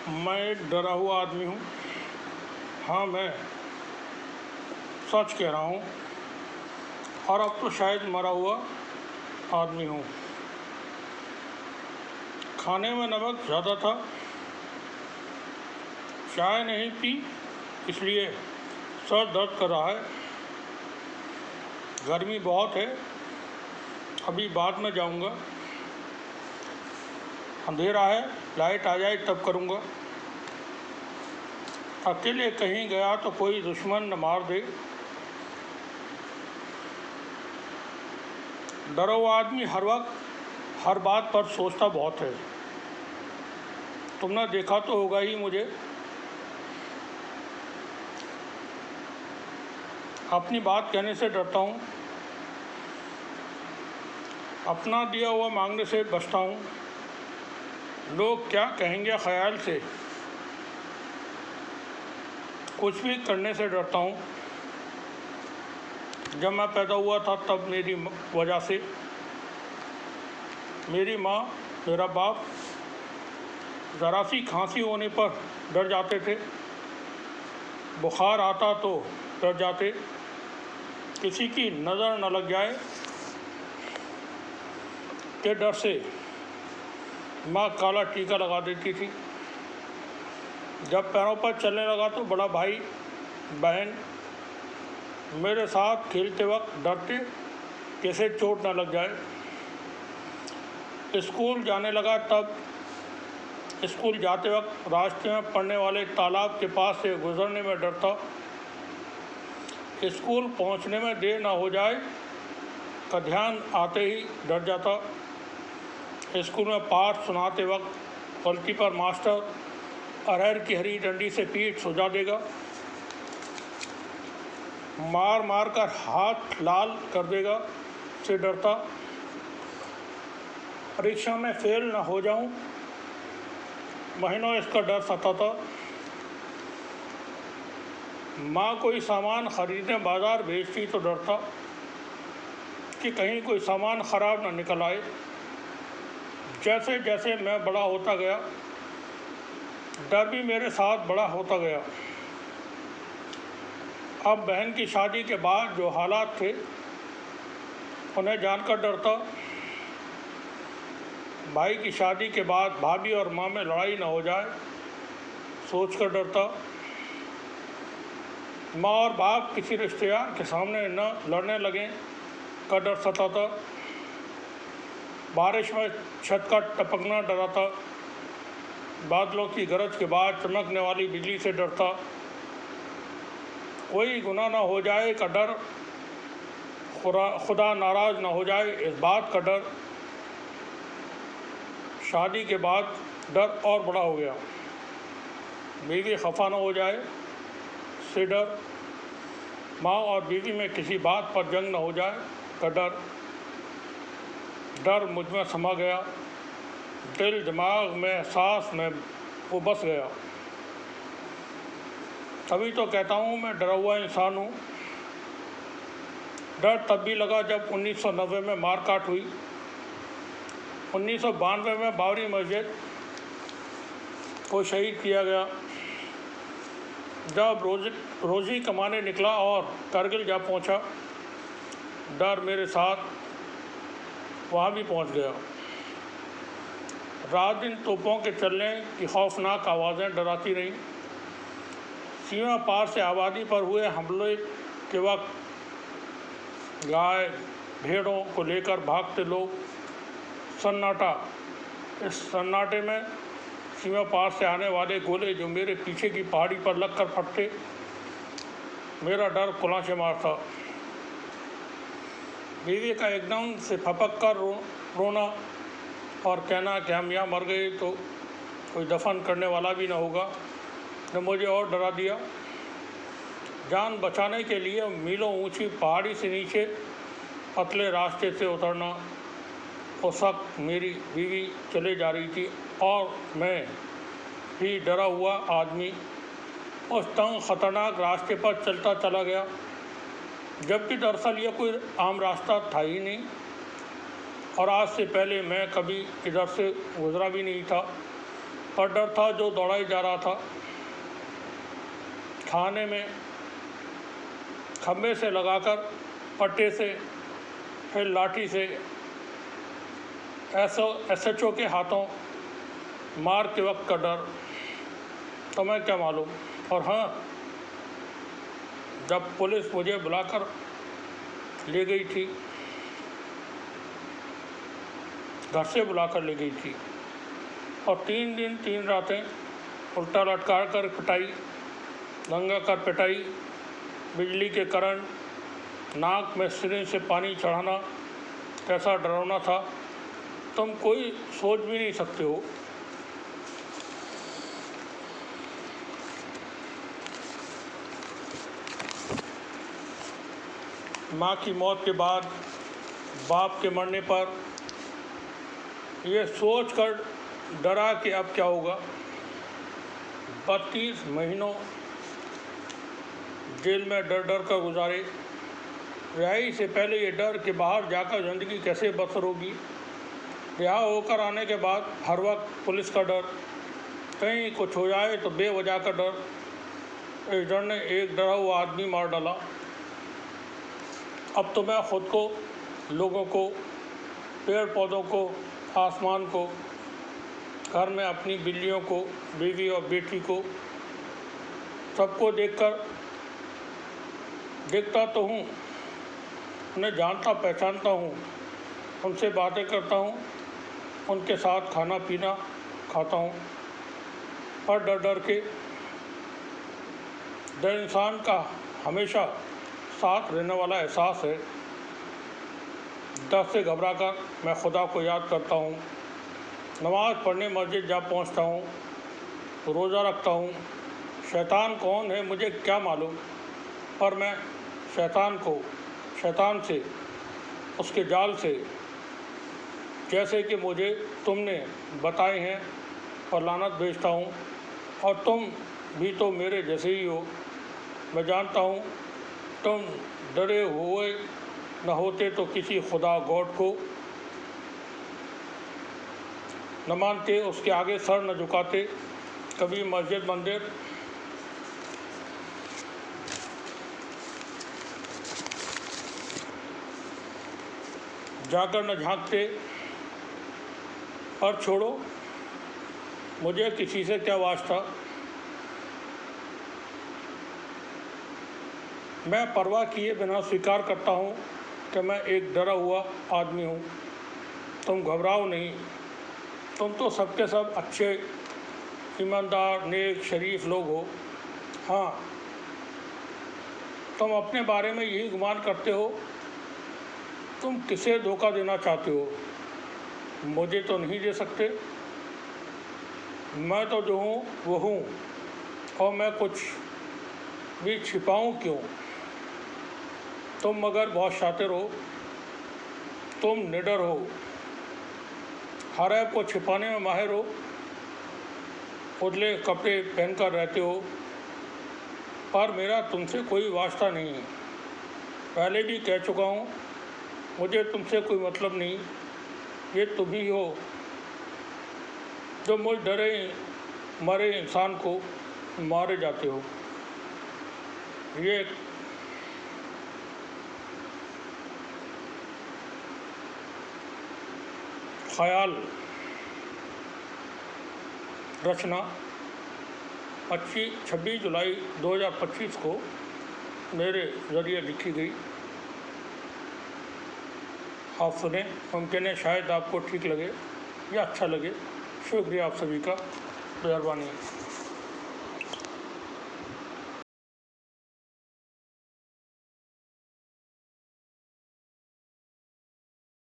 मैं एक डरा हुआ आदमी हूँ। हाँ, मैं सच कह रहा हूँ और अब तो शायद मरा हुआ आदमी हूँ। खाने में नमक ज़्यादा था, चाय नहीं पी इसलिए सर दर्द कर रहा है। गर्मी बहुत है, अभी बाद में जाऊँगा। अंधेरा है, लाइट आ जाए तब करूँगा। अकेले कहीं गया तो कोई दुश्मन न मार दे। डरा हुआ आदमी हर वक्त हर बात पर सोचता बहुत है। तुमने देखा तो होगा ही मुझे। अपनी बात कहने से डरता हूँ, अपना दिया हुआ मांगने से बचता हूँ। लोग क्या कहेंगे ख्याल से, कुछ भी करने से डरता हूँ। जब मैं पैदा हुआ था तब मेरी वजह से मेरी माँ, मेरा बाप ज़रा सी खांसी होने पर डर जाते थे, बुखार आता तो डर जाते, किसी की नज़र न लग जाए के डर से माँ काला टीका लगा देती थी। जब पैरों पर चलने लगा तो बड़ा भाई बहन मेरे साथ खेलते वक्त डरते कैसे चोट न लग जाए। स्कूल जाने लगा तब स्कूल जाते वक्त रास्ते में पड़ने वाले तालाब के पास से गुजरने में डरता। स्कूल पहुंचने में देर ना हो जाए का ध्यान आते ही डर जाता। स्कूल में पाठ सुनाते वक्त गलती पर मास्टर अरहर की हरी डंडी से पीठ सुझा देगा, मार मार कर हाथ लाल कर देगा से डरता। परीक्षा में फेल न हो जाऊं, महीनों इसका डर सताता। माँ कोई सामान खरीदने बाज़ार भेजती तो डरता कि कहीं कोई सामान ख़राब न निकल आए। जैसे जैसे मैं बड़ा होता गया, डर भी मेरे साथ बड़ा होता गया। अब बहन की शादी के बाद जो हालात थे उन्हें जानकर डरता। भाई की शादी के बाद भाभी और माँ में लड़ाई न हो जाए सोचकर डरता। माँ और बाप किसी रिश्तेदार के सामने न लड़ने लगें का डर सताता। बारिश में छत का टपकना डराता। बादलों की गरज के बाद चमकने वाली बिजली से डरता। कोई गुनाह न हो जाए का डर, खुदा नाराज़ न हो जाए इस बात का डर। शादी के बाद डर और बड़ा हो गया, बीवी खफा न हो जाए से डर। माँ और बीवी में किसी बात पर जंग न हो जाए का डर। डर मुझ में समा गया, दिल दिमाग में सांस में वो बस गया। तभी तो कहता हूँ मैं डरा हुआ इंसान हूँ। डर तब भी लगा जब 1990 में मारकाट हुई। 1992 में बाबरी मस्जिद को शहीद किया गया। जब रोज़ी कमाने निकला और करगिल जा पहुंचा, डर मेरे साथ वहाँ भी पहुंच गया। रात दिन तोपों के चलने की खौफनाक आवाज़ें डराती रहीं। सीमा पार से आबादी पर हुए हमले के वक्त गाय भेड़ों को लेकर भागते लोग, सन्नाटा। इस सन्नाटे में सीमा पार से आने वाले गोले जो मेरे पीछे की पहाड़ी पर लगकर फटते, मेरा डर कुलांचे मारता। बीवी का एकदम से फपक कर रोना और कहना कि हम यहाँ मर गए तो कोई दफन करने वाला भी ना होगा, ने मुझे और डरा दिया। जान बचाने के लिए मीलों ऊंची पहाड़ी से नीचे पतले रास्ते से उतरना। उस वक्त मेरी बीवी चले जा रही थी और मैं भी डरा हुआ आदमी उस तंग खतरनाक रास्ते पर चलता चला गया, जबकि दरअसल यह कोई आम रास्ता था ही नहीं और आज से पहले मैं कभी इधर से गुजरा भी नहीं था। पर डर था जो दौड़ाई जा रहा था। थाने में खंबे से लगाकर, पट्टे से, फिर लाठी से, SHO के हाथों मार के वक्त का डर, तो मैं क्या मालूम। और हाँ, जब पुलिस मुझे बुलाकर ले गई थी, घर से बुलाकर ले गई थी, और 3 दिन 3 रातें उल्टा लटका कर पिटाई, नंगा कर पिटाई, बिजली के करंट, नाक में सिरिंज से पानी चढ़ाना, कैसा डरावना था तुम कोई सोच भी नहीं सकते हो। माँ की मौत के बाद, बाप के मरने पर ये सोच कर डरा कि अब क्या होगा। 32 महीनों जेल में डर डर कर गुजारे। रिहाई से पहले ये डर कि बाहर जाकर ज़िंदगी कैसे बसर होगी। रिहा होकर आने के बाद हर वक्त पुलिस का डर, कहीं कुछ हो जाए तो बेवजह का डर। इस डर ने एक डरा हुआ आदमी मार डाला। अब तो मैं खुद को, लोगों को, पेड़ पौधों को, आसमान को, घर में अपनी बिल्लियों को, बीवी और बेटी को, सबको देखता तो हूँ, उन्हें जानता पहचानता हूँ, उनसे बातें करता हूँ, उनके साथ खाना पीना खाता हूँ, पर डर डर के। डर इंसान का हमेशा साथ रहने वाला एहसास है। डर से घबरा कर मैं खुदा को याद करता हूँ, नमाज़ पढ़ने मस्जिद जा पहुँचता हूँ, रोज़ा रखता हूँ। शैतान कौन है मुझे क्या मालूम, पर मैं शैतान से, उसके जाल से, जैसे कि मुझे तुमने बताए हैं, पर लानत भेजता हूँ। और तुम भी तो मेरे जैसे ही हो। मैं जानता हूँ तुम डरे हुए न होते तो किसी खुदा गॉड को न मानते, उसके आगे सर न झुकाते, कभी मस्जिद मंदिर जाकर न झांकते। पर छोड़ो, मुझे किसी से क्या वास्ता। मैं परवाह किए बिना स्वीकार करता हूँ कि मैं एक डरा हुआ आदमी हूँ। तुम घबराओ नहीं, तुम तो सबके सब अच्छे, ईमानदार, नेक, शरीफ लोग हो। हाँ, तुम अपने बारे में यही गुमान करते हो। तुम किसे धोखा देना चाहते हो, मुझे तो नहीं दे सकते। मैं तो जो हूँ वो हूँ, और मैं कुछ भी छिपाऊँ क्यों। तुम मगर बहुत शातिर हो, तुम निडर हो, हर ऐप को छिपाने में माहिर हो, उजले कपड़े पहनकर रहते हो। पर मेरा तुमसे कोई वास्ता नहीं है। पहले भी कह चुका हूँ, मुझे तुमसे कोई मतलब नहीं। ये तुम ही हो जो मुझ डरे मरे इंसान को मारे जाते हो। ये ख्याल रचना 26 जुलाई 2025 को मेरे ज़रिए लिखी गई। आप सुने, मुमकिन है शायद आपको ठीक लगे या अच्छा लगे। शुक्रिया आप सभी का, मेहरबानी।